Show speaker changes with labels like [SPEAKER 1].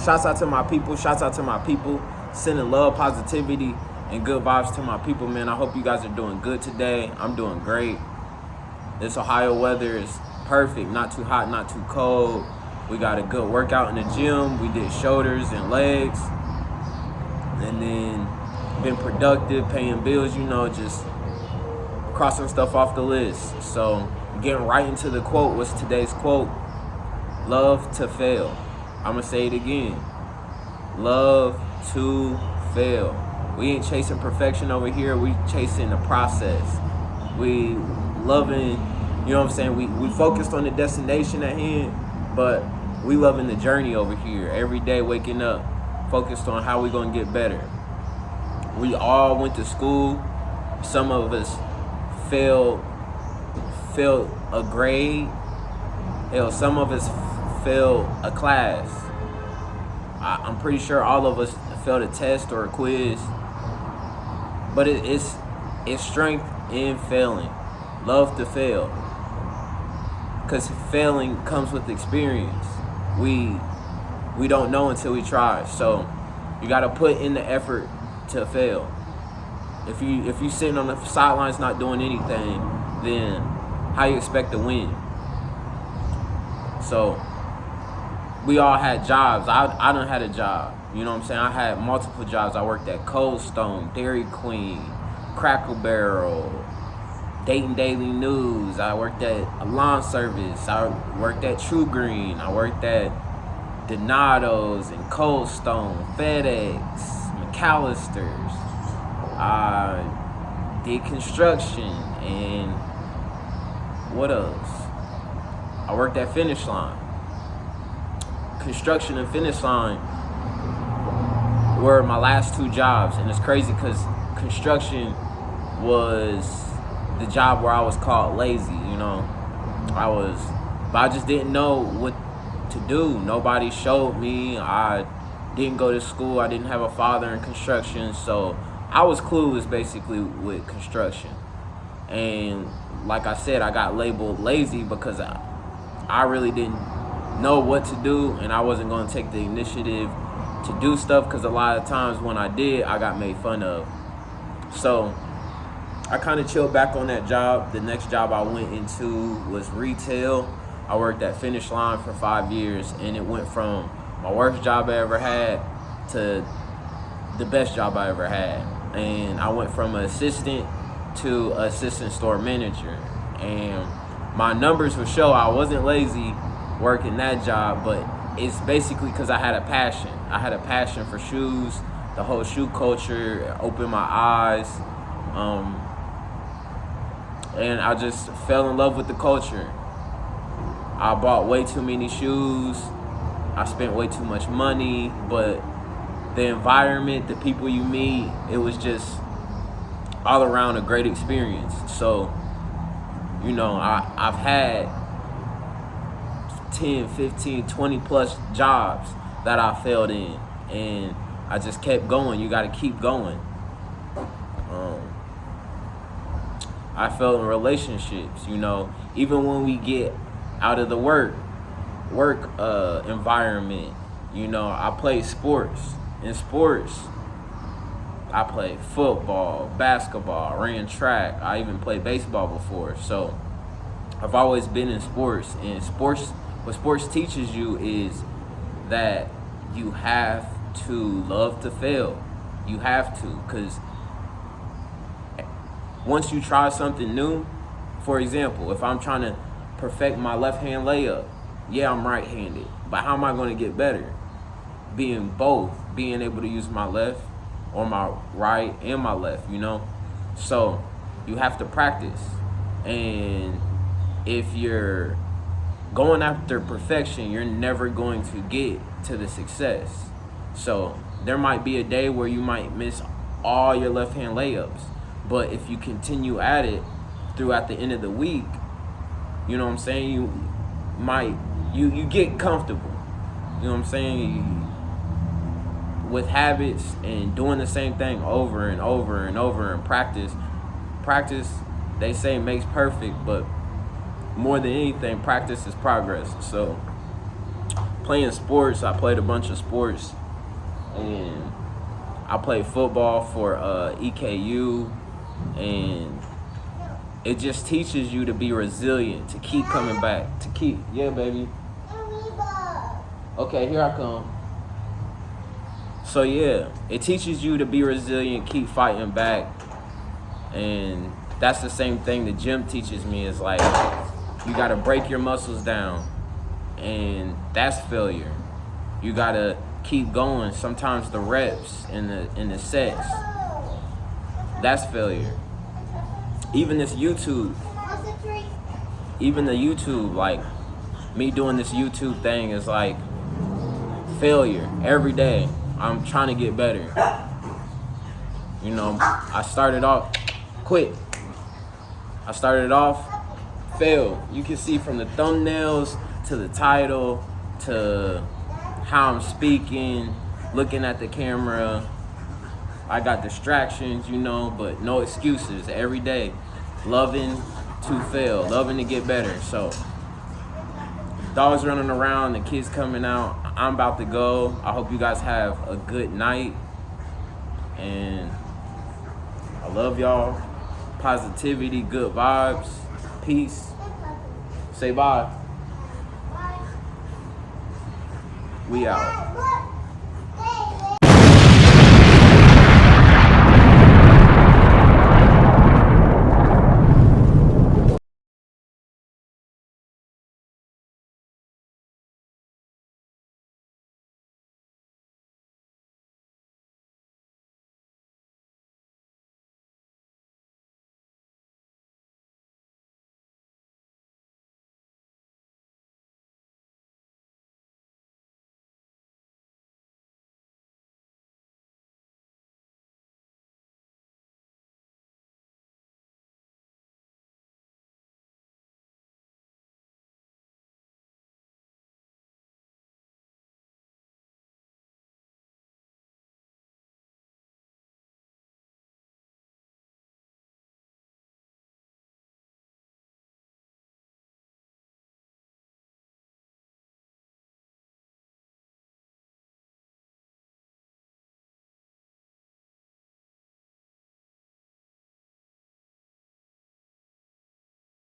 [SPEAKER 1] Shouts out to my people. Shouts out to my people. Sending love, positivity, and good vibes to my people, man. I hope you guys are doing good today. I'm doing great. This Ohio weather is perfect. Not too hot, not too cold. We got a good workout in the gym. We did shoulders and legs. And then been productive, paying bills, just crossing stuff off the list. So getting right into the quote. What's today's quote? Love to fail. I'm going to say it again. Love to fail. We ain't chasing perfection over here. We chasing the process. We loving, we focused on the destination at hand, but we loving the journey over here. Every day waking up, focused on how we going to get better. We all went to school. Some of us failed a grade. Hell, some of us failed a class. I'm pretty sure all of us failed a test or a quiz. But it's strength in failing. Love to fail. Because failing comes with experience. We don't know until we try. So you got to put in the effort to fail. If you sitting on the sidelines not doing anything, then how you expect to win? So we all had jobs. I done had a job. You know what I'm saying? I had multiple jobs. I worked at Cold Stone, Dairy Queen, Crackle Barrel, Dayton Daily News. I worked at a lawn service. I worked at True Green. I worked at Donato's and Cold Stone, FedEx, McAllister's. I did construction and what else? I worked at Finish Line. Construction and Finish Line were my last two jobs, and it's crazy because construction was the job where I was called lazy. But I just didn't know what to do. Nobody showed me. I didn't go to school. I didn't have a father in construction, so I was clueless basically with construction. And like I said, I got labeled lazy because I really didn't know what to do, and I wasn't going to take the initiative to do stuff because a lot of times when I did, I got made fun of. So I kind of chilled back on that job. The next job I went into was retail. I worked at Finish Line for 5 years, and it went from my worst job I ever had to the best job I ever had. And I went from an assistant to assistant store manager, and my numbers would show I wasn't lazy working that job, but it's basically because I had a passion. I had a passion for shoes, the whole shoe culture, opened my eyes, and I just fell in love with the culture. I bought way too many shoes. I spent way too much money, but the environment, the people you meet, it was just all around a great experience. So, I've had 10, 15, 20 plus jobs that I failed in, and I just kept going. You got to keep going. I failed in relationships, even when we get out of the work environment. I played sports. In sports, I played football, basketball, ran track. I even played baseball before. So I've always been in sports, and what sports teaches you is that you have to love to fail. You have to, because once you try something new, for example, if I'm trying to perfect my left-hand layup, yeah, I'm right-handed, but how am I going to get better? Being able to use my left or my right and my left, So you have to practice. And if you're going after perfection, you're never going to get to the success. So there might be a day where you might miss all your left-hand layups, but if you continue at it throughout the end of the week, you know what I'm saying, you get comfortable. You know what I'm saying? With habits and doing the same thing over and over and over and practice, they say makes perfect, but more than anything, practice is progress. So playing sports. I played a bunch of sports, and I played football for EKU, and it just teaches you to be resilient, to keep coming back, yeah, baby. Okay, here I come. So yeah, it teaches you to be resilient, keep fighting back. And that's the same thing the gym teaches me, is like, you gotta break your muscles down, and that's failure. You gotta keep going. Sometimes the reps and the sets, that's failure. Even the YouTube, like me doing this YouTube thing is like failure every day. I'm trying to get better. You know, I started off, failed. You can see from the thumbnails to the title to how I'm speaking, looking at the camera. I got distractions, you know, but no excuses. Every day, loving to fail, loving to get better. So, dogs running around, the kids coming out. I'm about to go. I hope you guys have a good night. And I love y'all. Positivity, good vibes, peace. Say bye. We out.